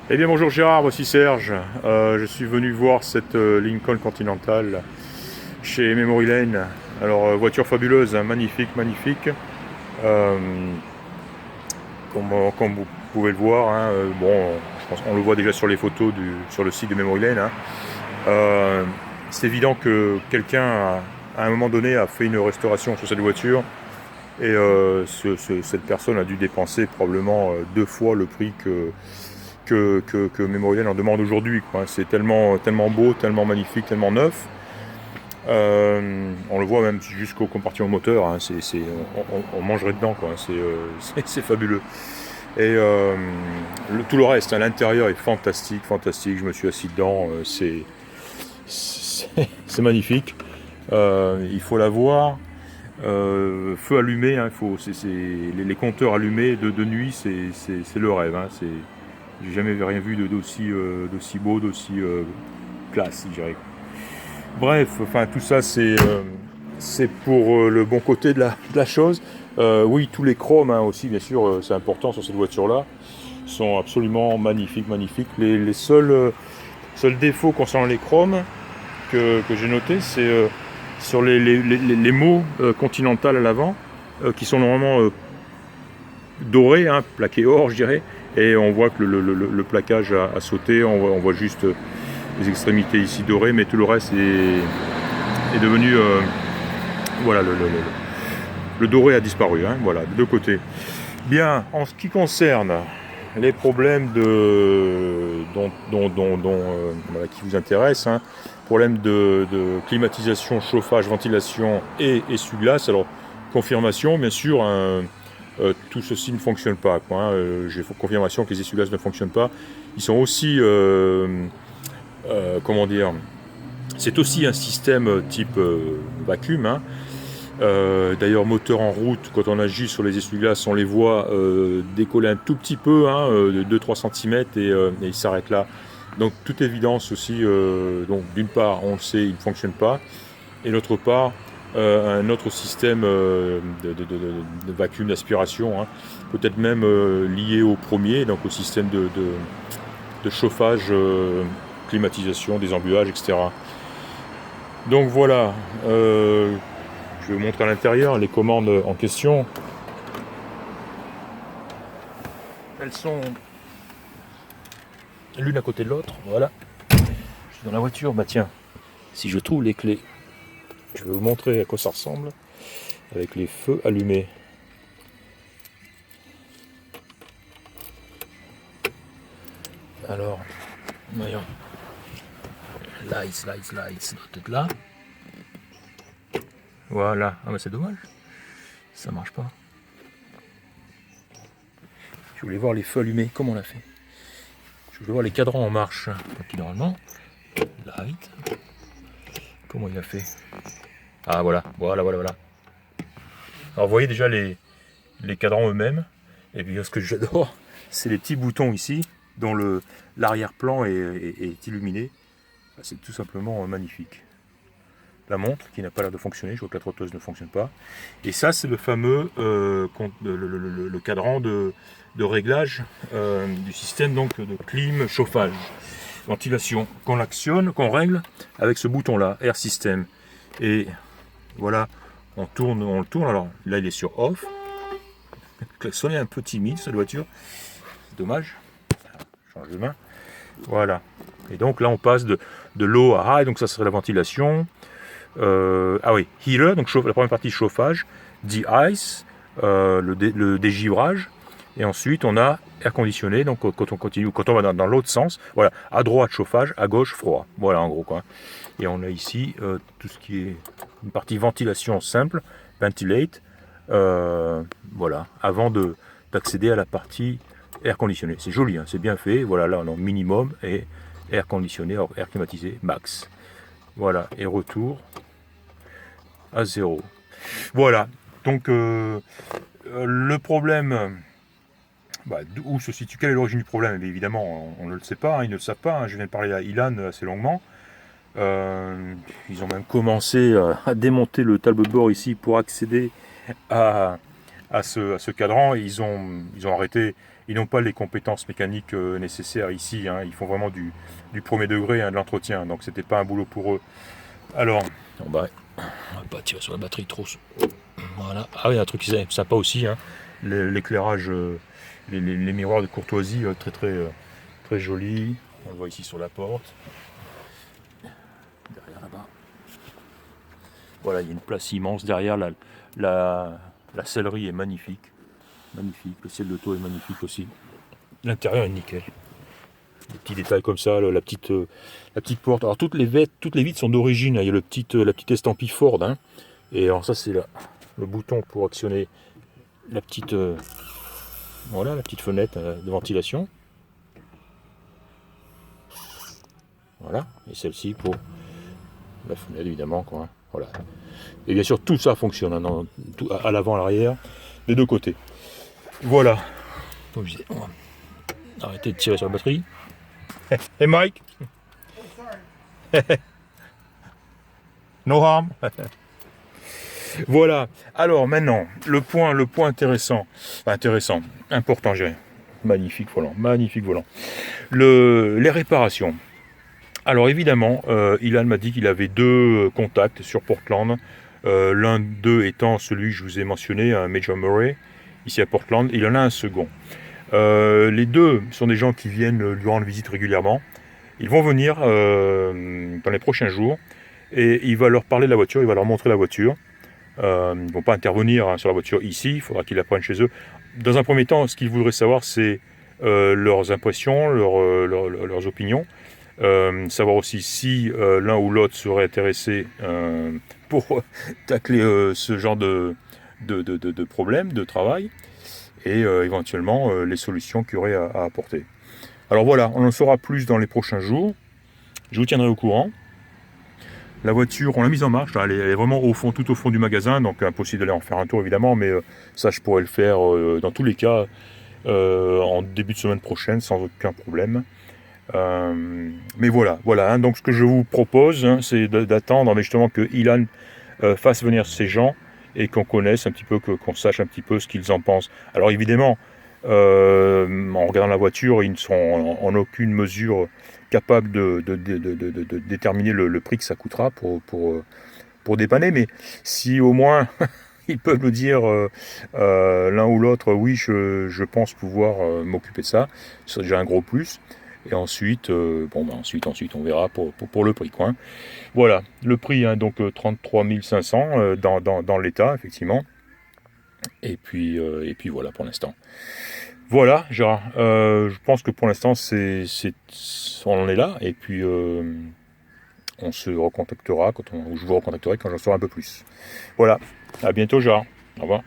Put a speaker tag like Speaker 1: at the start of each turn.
Speaker 1: Eh bien bonjour Gérard, voici Serge. Je suis venu voir cette Lincoln Continental chez Memory Lane. Alors voiture fabuleuse, hein, magnifique, magnifique. Euh, comme vous pouvez le voir, hein, bon, je pense qu'on le voit déjà sur les photos sur le site de Memory Lane. Hein. C'est évident que quelqu'un à un moment donné a fait une restauration sur cette voiture et cette personne a dû dépenser probablement deux fois le prix que Memory Lane en demande aujourd'hui. C'est tellement, tellement beau, tellement magnifique, tellement neuf. On le voit même jusqu'au compartiment moteur. Hein, on mangerait dedans. C'est fabuleux. Et tout le reste, hein, l'intérieur est fantastique, fantastique. Je me suis assis dedans. C'est magnifique. Il faut la voir. Feu allumé, hein, les compteurs allumés de nuit, c'est le rêve. Hein, j'ai jamais rien vu d'aussi beau, d'aussi classe, je dirais. Bref, enfin tout ça c'est pour le bon côté de la chose. Oui, tous les chromes, hein, aussi, bien sûr, c'est important sur cette voiture-là, sont absolument magnifiques, magnifiques. Les seuls défauts concernant les chromes que j'ai notés, c'est sur les mots Continental à l'avant, qui sont normalement dorés, hein, plaqués or, je dirais, et on voit que le plaquage a sauté, on voit juste les extrémités ici dorées, mais tout le reste est devenu, voilà, le doré a disparu, hein, voilà, des deux côtés. Bien, en ce qui concerne les problèmes voilà, qui vous intéressent, hein, problèmes de climatisation, chauffage, ventilation et essuie-glace. Alors, confirmation, bien sûr, hein, tout ceci ne fonctionne pas. Hein, j'ai confirmation que les essuie-glaces ne fonctionnent pas. Ils sont aussi, comment dire, c'est aussi un système type vacuum. Hein. D'ailleurs, moteur en route, quand on agit sur les essuie-glaces, on les voit décoller un tout petit peu, hein, de 2-3 cm et ils s'arrêtent là. Donc, toute évidence aussi, donc d'une part, on le sait, il ne fonctionne pas, et d'autre part, un autre système de vacuum, d'aspiration, hein, peut-être même lié au premier, donc au système de chauffage, climatisation, des embuages, etc. Donc voilà. Je vais vous montrer à l'intérieur les commandes en question. Elles sont l'une à côté de l'autre. Voilà. Je suis dans la voiture. Bah tiens, si je trouve les clés, je vais vous montrer à quoi ça ressemble avec les feux allumés. Alors, voyons. Lights, peut-être là. Voilà. Ah bah c'est dommage. Ça marche pas. Je voulais voir les feux allumés. Comment on l'a fait? Je voulais voir les cadrans en marche. Et puis normalement, light. Comment il a fait? Ah voilà. Alors vous voyez déjà les cadrans eux-mêmes. Et puis ce que j'adore, c'est les petits boutons ici, dont l'arrière-plan est illuminé. C'est tout simplement magnifique. La montre qui n'a pas l'air de fonctionner, je vois que la trotteuse ne fonctionne pas. Et ça, c'est le fameux le cadran de réglage du système donc, de clim, chauffage, ventilation, qu'on actionne, qu'on règle avec ce bouton-là, Air System. Et voilà, on le tourne. Alors là, il est sur off. Le klaxon est un peu timide, cette voiture. C'est dommage. Change de main. Voilà. Et donc là, on passe de low à high, donc ça serait la ventilation. Ah oui, heater, donc la première partie chauffage, de-ice, le dégivrage, et ensuite on a air conditionné, donc quand on continue, quand on va dans l'autre sens, voilà, à droite chauffage, à gauche froid, voilà en gros quoi. Et on a ici tout ce qui est une partie ventilation simple, ventilate, voilà, avant d'accéder à la partie air conditionné. C'est joli, hein, c'est bien fait, voilà, là on a minimum et air conditionné, air climatisé max. Voilà, et retour à 0. Voilà, donc le problème, où se situe, quelle est l'origine du problème? Mais évidemment, on ne le sait pas, hein, ils ne le savent pas. Hein, je viens de parler à Ilan assez longuement. Ils ont même commencé à démonter le tableau de bord ici pour accéder à ce cadran. Et ils ont arrêté ils n'ont pas les compétences mécaniques nécessaires ici, hein. Ils font vraiment du premier degré, hein, de l'entretien, donc c'était pas un boulot pour eux. Alors, on va pas tirer sur la batterie trop. Voilà. Ah oui, un truc qui est sympa aussi, hein, l'éclairage, les miroirs de courtoisie très jolis. On le voit ici sur la porte. Derrière là-bas. Voilà, il y a une place immense derrière. La sellerie est magnifique. Magnifique. Le ciel de toit est magnifique aussi. L'intérieur est nickel. Des petits détails comme ça, la petite porte. Alors toutes les vitres sont d'origine. Il y a la petite estampille Ford, hein. Et alors ça c'est le bouton pour actionner la petite voilà, la petite fenêtre de ventilation. Voilà. Et celle-ci pour la fenêtre évidemment, quoi. Voilà. Et bien sûr tout ça fonctionne, hein, à l'avant, à l'arrière, des deux côtés. Voilà. On va arrêter de tirer sur la batterie. Hey Mike. No harm. Voilà. Alors maintenant, le point intéressant, important, j'ai. Magnifique volant, magnifique volant. Les réparations. Alors évidemment, Ilan m'a dit qu'il avait 2 contacts sur Portland. L'un d'eux étant celui que je vous ai mentionné, un Major Murray, ici à Portland. Il en a un second. Les deux sont des gens qui viennent lui rendre visite régulièrement. Ils vont venir dans les prochains jours et il va leur parler de la voiture, il va leur montrer la voiture. Ils ne vont pas intervenir, hein, sur la voiture ici, il faudra qu'ils la prennent chez eux. Dans un premier temps, ce qu'ils voudraient savoir, c'est leurs impressions, leurs opinions. Savoir aussi si l'un ou l'autre serait intéressé pour tacler ce genre de problème, de travail, et éventuellement les solutions qu'il y aurait à apporter. Alors voilà, on en saura plus dans les prochains jours. Je vous tiendrai au courant. La voiture, on l'a mise en marche, elle est vraiment tout au fond du magasin, donc impossible d'aller en faire un tour évidemment, mais ça je pourrais le faire dans tous les cas en début de semaine prochaine sans aucun problème. Mais voilà, hein, donc ce que je vous propose, hein, c'est d'attendre justement que Ilan fasse venir ces gens et qu'on connaisse un petit peu, qu'on sache un petit peu ce qu'ils en pensent. Alors évidemment, en regardant la voiture, ils ne sont en aucune mesure capables de déterminer le prix que ça coûtera pour dépanner, mais si au moins ils peuvent nous dire l'un ou l'autre, oui, je pense pouvoir m'occuper de ça, c'est déjà un gros plus. Et ensuite, ensuite on verra pour le prix, quoi, hein. Voilà, le prix, hein, donc 33 500 dans l'état, effectivement. Et puis voilà pour l'instant. Voilà, Gérard. Je pense que pour l'instant, on en est là. Et puis, on se recontactera je vous recontacterai quand j'en saurai un peu plus. Voilà. À bientôt, Gérard. Au revoir.